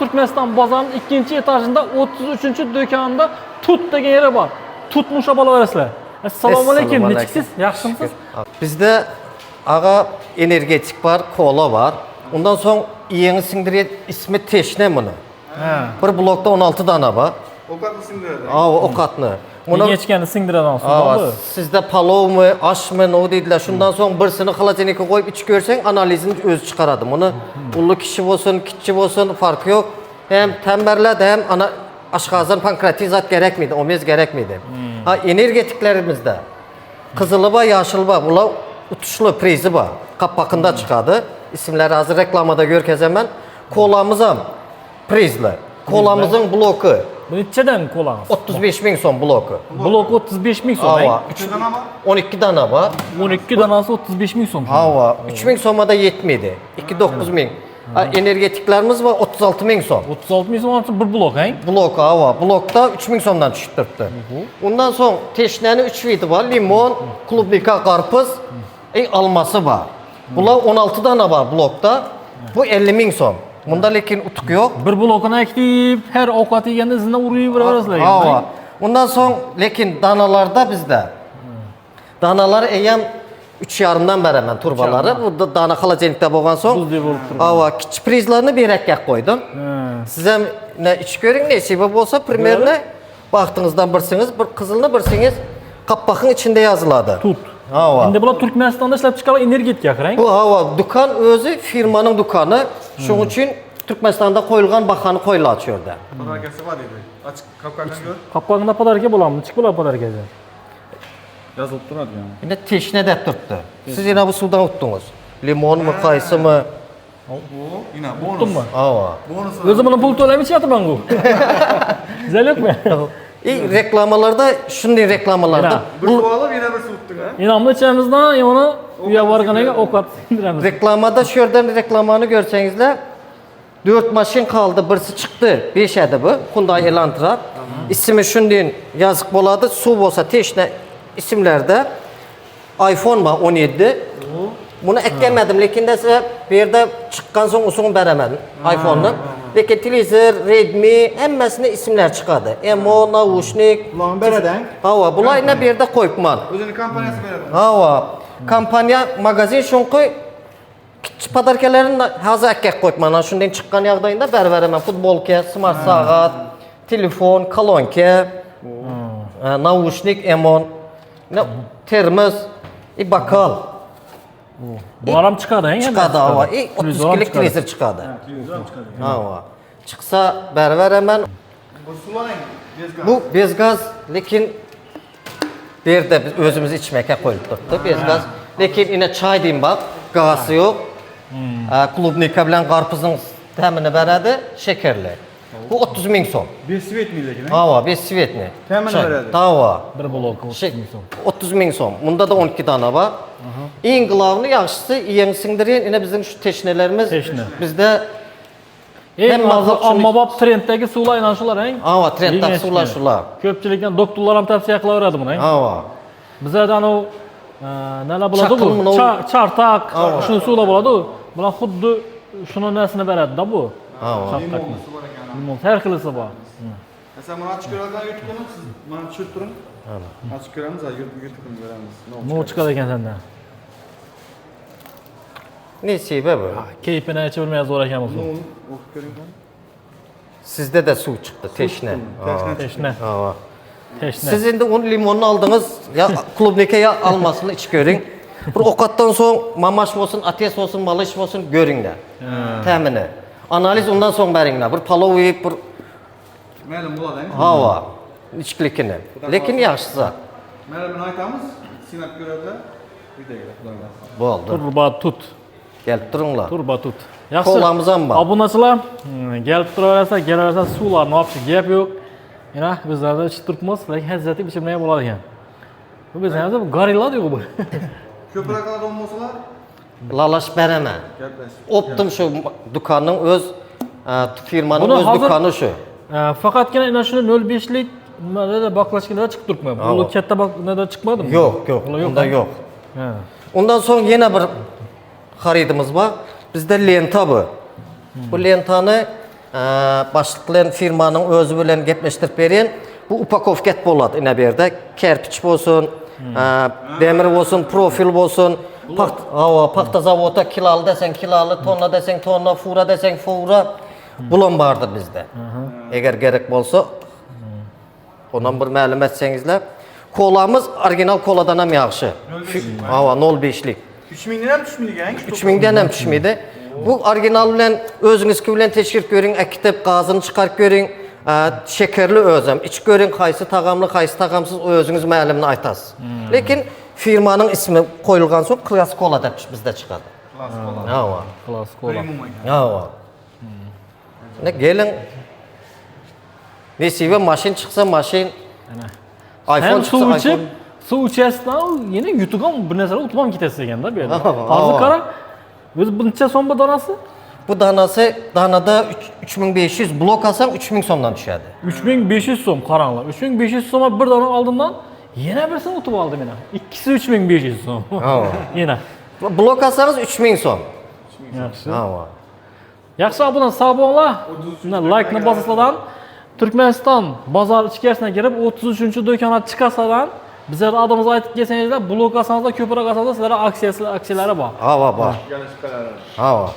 Türkmeniston bozorning 2-etajında 33-do'konda Tut degan yeri bor. Tutmuş olaverasizlar. Assalomu alaykum. Nechsiz? Yaxshimisiz? Bizde ağa energetik var, kola var. Ondan sonra yeni sindiriye ismi Teşne bunu. Bir blokta 16 tane var. O katlı sindiredi. O katlı. Bunu geçkeni singdiradigan suv. Sizde palov mu, aş mı, ne dediler. Şundan sonra birisini xalajenike koyup iç görsen analizini öz çıkaradım. Onu ulu kişi olsun, kitçi olsun farkı yok. Hem temberledi hem aşkazan pankreatizat gerek miydi, omez gerek miydi? Ha energetiklerimizde kızılı var, yaşılı var. Bunlar utuşlu prizi var. Kapakında çıkardı. İsimleri hazır reklamada görkez hemen. Kolamızın prizli. Kolamızın bloku. Bu neçeden kolanız? 35.000 son bloku. Blok 35.000 so'm. Hava. 12 tane var. 12 danası 35.000 so'm. Hava. 3.000 soma da yetmedi. 2.9.000. Energetiklerimiz var 36.000 son. 36.000 so'm bir blok, he? Blok hava. Blokta 3.000 somdan düşürttü. Ondan sonra teşnenin 3 vidi var. Limon, klubnika, karpuz, alması var. Bunlar 16 tane var blokta. Bu 50.000 son. Bunda lekin utuk yok. Bir blokunu ekip her ovqat yeganda izinden uruyup beraverasizlar. Hava. Ondan sonra lekin danalarda bizde. Danalar eyyem 3,5'dan beraber turbaları. Bu dana xalajenlikte bo'lgan so'ng. Hava kichik prizlarni berakka koydum. Siz ham ne iç görün ne sebep olsa primerne baktığınızdan birsiniz, bir kızılını birsiniz kapakın içinde yazıladı. Tut. Hava. Endi bular Turkmenistonda ishlab chiqargan energetika qarang. Bu hava dükkan özü firmanın dükkanı. Şunun için Türkmenistan'da koyulgan bakanı koyulu açıyor da. Padarkası var dedi. Açık kapkardan gör. Qapqog'ida podarka bo'ladimi? Chiq bo'ladi podarkasi. Yazılıp duradi yani. Yine teşne de tuttu. Siz yine bu sudan uttunuz. Limon mu, kayısı mı? Bu yine bonus. Tuttun mu? Hava. Bonus. O'zi buni pul to'laymi ichyapman bu. Zalokmi? Reklamalarda, şunday reklamalarda. Bir su alıp yine bir su tuttun ha. Inamli ichamizdan uni uya borganiga ovqat sindiramiz. Reklamada şu yerden reklamını görsenizler 4 maşin kaldı, birisi çıktı. 5 edi bu. Hyundai Elantra. İsmi şunday yazık boladı. Su olsa teşne isimlerde iPhone var 17. Bunu eklemedim. Lekin de size bir yerde çıkkan son usunu veremedim. iPhone'un. Lekin televizor, Redmi hemmesine isimler çıkardı. Emo, Naushnik. Ulan bereden. Hava. Bunlar yine bir yerde koyupman. Özünün kampanyası bereden. Hava. Kampanya magazin şun koy. Küçük padarkelerin hazır ekkek koyupman. Şundan çıkkan yağdayında berveremem. Futbolke, smart saat, telefon, kolonke, Naushnik, Emon, termos, bakal. Bu aram çıkardı, he? Çıkardı hava. 30 kilik televizor çıkardı. Hava. Çıksa berber hemen. Bu sular ne? Bezgaz. Bu bezgaz lekin bir yerde biz özümüz içmeye koyup tuttu bezgaz. Lekin yine çay diyeyim bak. Gazı yok. Klubnika bilen karpuzun temini veredi. Şekerli. Bu 30.000 son. Bir sivet mi lekin? Hava, bir sivetni. Temini veredi. Hava. Bir blok 30.000 son. Bunda da 12 tane var. En glavni yaxşısı yeni sindiren yine bizim şu teşnelerimiz. Teşne. Bizde hem amma bab trenddagi suvlar aynan shular, he? hava trenddagi suvlar shular. Ko'pchilikdan doktorlar ham tavsiya qilaveradi buni, he? Hava. Bizada anu nelar bo'ladi bu? Chartak, shuni suvlar bo'ladi. Bular xuddi shuni narsani beradi-da bu. Hava. Chartakni. Limon har xilisi bor. Mesela bunu açık görelim YouTube'dan siz bana düşürüp durun. Açık görelim zaten YouTube'dan göremiz. Ne chiqadi ekan sendan? Ne sebep bu? Keyfini aytib bilmay zo'r ekan bu suv. Okup göreyim ben. Sizde de su çıktı teşne. Teşne. Hava. Teşne. Siz şimdi onun limonunu aldınız ya klubnike ya almasını iç görün. Bir okattan sonra mamaş olsun, ateş olsun, balış olsun görün de. Temini. Analiz ondan sonra verin de. Bir palov yiyip bir Melim buladı değil mi? hava. İçkilikini. Lekin yaxşısa. Melim aytamız Sinat görevde bir de gele. Bu oldu. Turba tut. Gelip durunlar. Turba tut. Yaxshi. Kolamızam bor. Obunachilar, kelib turaversa, kelaversa suvlar ne yapışı gap yo'q. Yana bizlarda ichib turibmiz, lekin hazzati ichilmay bo'ladi ekan. Bu bizlarda gorilla diyor bu. Köpüraklar olmasalar Lalaş bereme. gelmez. Optum şu dükkanın öz firmanın Bunu öz hazır- dükkanı şu. Faqatgina ana shuni 0.5lik nimada baklashkada chiqib turibman. Bu katta baklarda chiqmadimi? Yok yok. Ular Onda yok. Ha. Ondan sonra yine bir haridimiz var. Bizde lenta bu. Bu lentanı başlıqlayan firmanın özü bilen gepleştirip berin. Bu upakovket болады ine berde. Kerpiç bolsun, demir bolsun, profil bolsun. Paxta zavoda kilalı desen kilalı, tonna desen tonna, fura desen fura. Bulan bardır bizde. Eğer gerek bolsa ondan bir ma'lum etsengizler. Kolamız orijinal koladan ham yaxshi. 0.5'lik. 3000 lira mı düşmedi yani? 3000'den hem düşmedi. Bu orijinal bilen özünüzki bilen teşkil görün, ekitip gazını çıkarıp görün. Şekerli özüm, iç görün kaysı tağamlı, kaysı tağamsız o özünüz ma'lumini aytasız. Lekin firmanın ismi koyulgan soň Klass Kola dep bizde çıkadı. Klass kola. Klass kola. Premium ekan. Ne gelin. Nesibe maşin çıksa maşin. iPhone Hem çıksa suv içip, iPhone. suv içesinden yine yutugan bir narsa utmam ketesiz ekan da bu yerda. Ava. Hozir qara. O'zi buncha so'm bu donasi? Bu danada 3500 blok alsam 3000 so'mdan düşedi. 3500 so'm qaranglar. 3500 so'mga bir dona oldindan yana birisini utib oldim mana. İkisi 3500 so'm. Yana. Blok alsanız 3000 so'm. Yaxshi. Hava. Bundan sağ bo'linglar. Like-ni bosasizlar. Turkmaniston bozor ichkarisiga kirib 33-do'konga chiqasadan bizlar adamımız aytib kelsangizlar, blok alsangizlar, ko'proq alsangizlar sizlarga aksiyalari bor. Hava bor. Geliş kararı. Hava.